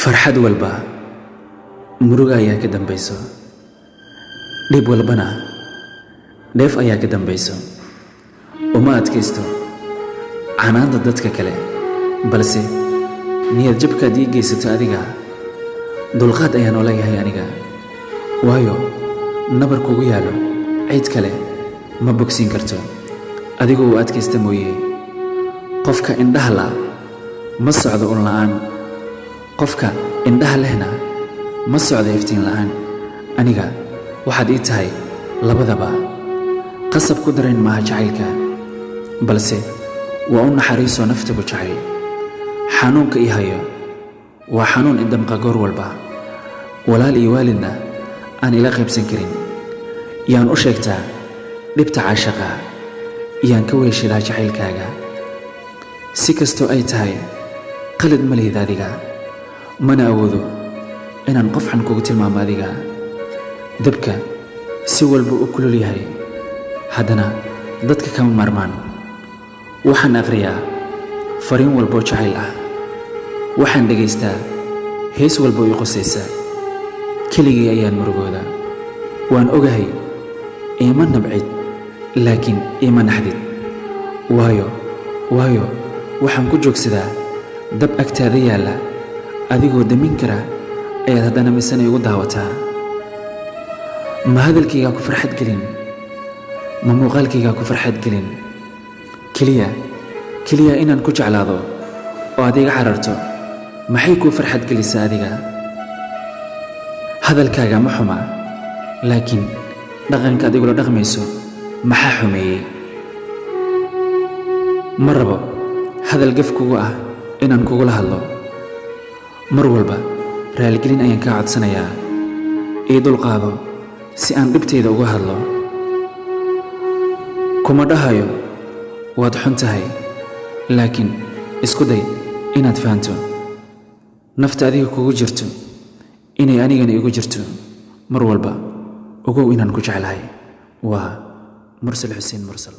farxad walba muruga ayaa ka dambayso, dhib walbana dheef ayaa ka dambayso. uma adkaysto canaanta dadka kale, balse niyad jabkaad ii geysato adiga dulqaad ayaan oo leeyahay aniga. waayo nabar kugu yaalo cid kale ma bogsiin karto, adigoo u adkaysta mooye. qofka indhaha la ma socdo un la'aan, qofka indhaha lehna ma socdo iftiin la'aan. aniga waxaad ii tahay labadaba. qasab ku darayn maaha jacaylka, balse waa u naxariisoo naftigu jacayl. xanuunka ii hayo waa xanuun idamqa goor walba, walaal iyo waalidna aan ila qaybsan karin. yaan u sheegtaa dhibta caashaqa, yaan ka weeshadaa jacaylkaaga. si kastoo ay tahay qalad ma lihid adiga, mana awoodo inaan qof xan kugu tilmaamo adiga. dabka si walba u kulul yahay, haddana dadka kama maarmaan. waxaan aqriyaa fariin walboo jacayl ah, waxaan dhegaystaa hees walboo ii qosaysa. keligii ayaan murugooda. waan ogahay iima nabcid, laakiin iima naxdid. waayo waxaan ku joogsadaa dab agtaada yaalla, adigoo damin kara ayaad haddana misana igu daawataa. ma hadalkaygaa ku farxad gelin, ma muuqaalkaygaa ku farxad gelin. keliya inaan ku jeclaado oo aad iga cararto maxay kuu farxad gelisaa adiga? hadalkaaga ma xuma, laakiin dhaqanka ad igula dhaqmayso maxaa xumeeyey? ma rabo hadal gaf kugu ah inaan kugula hadlo. mar walba raaligelin ayaan kaa codsanayaa. ii dulqaado si aan dhibtayda uga hadlo. kuma dhahayo waad xun tahay, laakiin isku day inaad fahanto nafta adiga kugu jirto inay anigana igu jirto. mar walba ogow inaan ku jeclahay. waa Mursal Xuseen Mursal.